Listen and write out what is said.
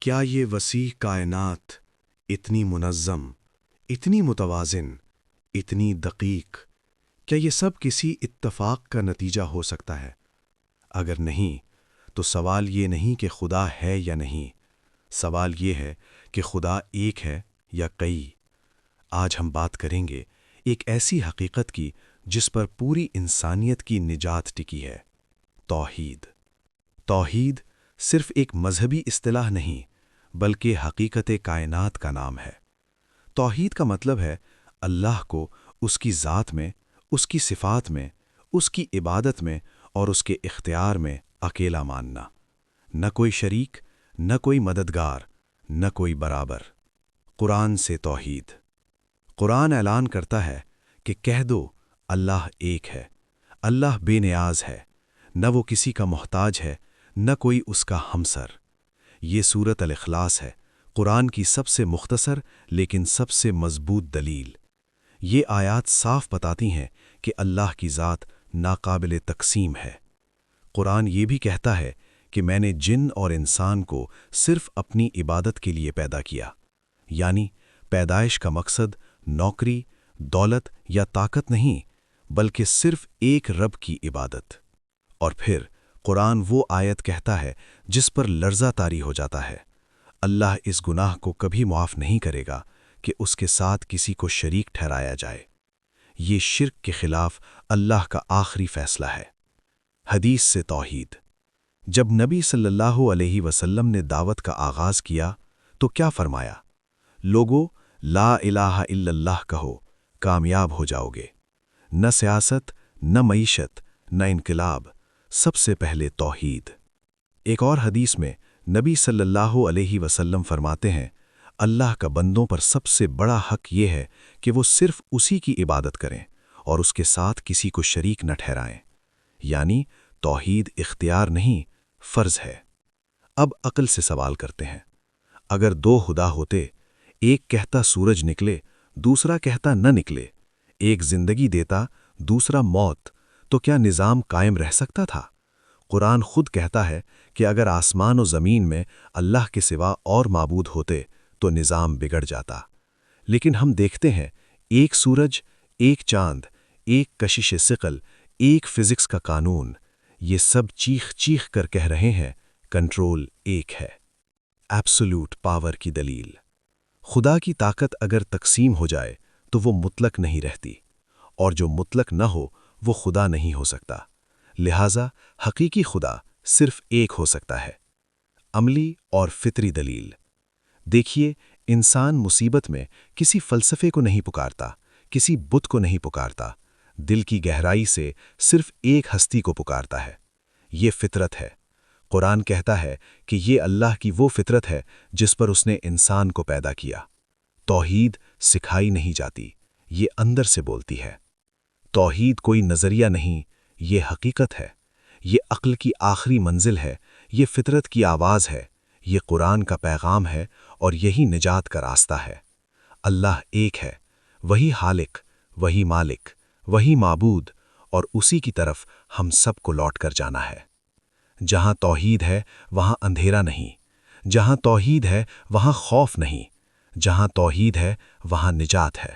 کیا یہ وسیع کائنات اتنی منظم، اتنی متوازن، اتنی دقیق، کیا یہ سب کسی اتفاق کا نتیجہ ہو سکتا ہے؟ اگر نہیں تو سوال یہ نہیں کہ خدا ہے یا نہیں، سوال یہ ہے کہ خدا ایک ہے یا کئی۔ آج ہم بات کریں گے ایک ایسی حقیقت کی جس پر پوری انسانیت کی نجات ٹکی ہے: توحید۔ توحید صرف ایک مذہبی اصطلاح نہیں بلکہ حقیقت کائنات کا نام ہے۔ توحید کا مطلب ہے اللہ کو اس کی ذات میں، اس کی صفات میں، اس کی عبادت میں اور اس کے اختیار میں اکیلا ماننا۔ نہ کوئی شریک، نہ کوئی مددگار، نہ کوئی برابر۔ قرآن سے توحید۔ قرآن اعلان کرتا ہے کہ کہہ دو اللہ ایک ہے، اللہ بے نیاز ہے، نہ وہ کسی کا محتاج ہے، نہ کوئی اس کا ہمسر۔ یہ سورۃ الاخلاص ہے، قرآن کی سب سے مختصر لیکن سب سے مضبوط دلیل۔ یہ آیات صاف بتاتی ہیں کہ اللہ کی ذات ناقابل تقسیم ہے۔ قرآن یہ بھی کہتا ہے کہ میں نے جن اور انسان کو صرف اپنی عبادت کے لیے پیدا کیا، یعنی پیدائش کا مقصد نوکری، دولت یا طاقت نہیں بلکہ صرف ایک رب کی عبادت۔ اور پھر قرآن وہ آیت کہتا ہے جس پر لرزہ طاری ہو جاتا ہے: اللہ اس گناہ کو کبھی معاف نہیں کرے گا کہ اس کے ساتھ کسی کو شریک ٹھہرایا جائے۔ یہ شرک کے خلاف اللہ کا آخری فیصلہ ہے۔ حدیث سے توحید۔ جب نبی صلی اللہ علیہ وسلم نے دعوت کا آغاز کیا تو کیا فرمایا؟ لوگو، لا الہ الا اللہ کہو، کامیاب ہو جاؤ گے۔ نہ سیاست، نہ معیشت، نہ انقلاب، سب سے پہلے توحید۔ ایک اور حدیث میں نبی صلی اللہ علیہ وسلم فرماتے ہیں: اللہ کا بندوں پر سب سے بڑا حق یہ ہے کہ وہ صرف اسی کی عبادت کریں اور اس کے ساتھ کسی کو شریک نہ ٹھہرائیں۔ یعنی توحید اختیار نہیں، فرض ہے۔ اب عقل سے سوال کرتے ہیں: اگر دو خدا ہوتے، ایک کہتا سورج نکلے، دوسرا کہتا نہ نکلے، ایک زندگی دیتا، دوسرا موت، تو کیا نظام قائم رہ سکتا تھا؟ قرآن خود کہتا ہے کہ اگر آسمان و زمین میں اللہ کے سوا اور معبود ہوتے تو نظام بگڑ جاتا۔ لیکن ہم دیکھتے ہیں ایک سورج، ایک چاند، ایک کشش ثقل، ایک فزکس کا قانون، یہ سب چیخ چیخ کر کہہ رہے ہیں کنٹرول ایک ہے۔ ایبسولوٹ پاور کی دلیل۔ خدا کی طاقت اگر تقسیم ہو جائے تو وہ مطلق نہیں رہتی، اور جو مطلق نہ ہو وہ خدا نہیں ہو سکتا۔ لہٰذا حقیقی خدا صرف ایک ہو سکتا ہے۔ عملی اور فطری دلیل۔ دیکھیے، انسان مصیبت میں کسی فلسفے کو نہیں پکارتا، کسی بت کو نہیں پکارتا، دل کی گہرائی سے صرف ایک ہستی کو پکارتا ہے۔ یہ فطرت ہے۔ قرآن کہتا ہے کہ یہ اللہ کی وہ فطرت ہے جس پر اس نے انسان کو پیدا کیا۔ توحید سکھائی نہیں جاتی، یہ اندر سے بولتی ہے۔ توحید کوئی نظریہ نہیں، یہ حقیقت ہے۔ یہ عقل کی آخری منزل ہے، یہ فطرت کی آواز ہے، یہ قرآن کا پیغام ہے، اور یہی نجات کا راستہ ہے۔ اللہ ایک ہے، وہی خالق، وہی مالک، وہی معبود، اور اسی کی طرف ہم سب کو لوٹ کر جانا ہے۔ جہاں توحید ہے وہاں اندھیرا نہیں، جہاں توحید ہے وہاں خوف نہیں، جہاں توحید ہے وہاں نجات ہے۔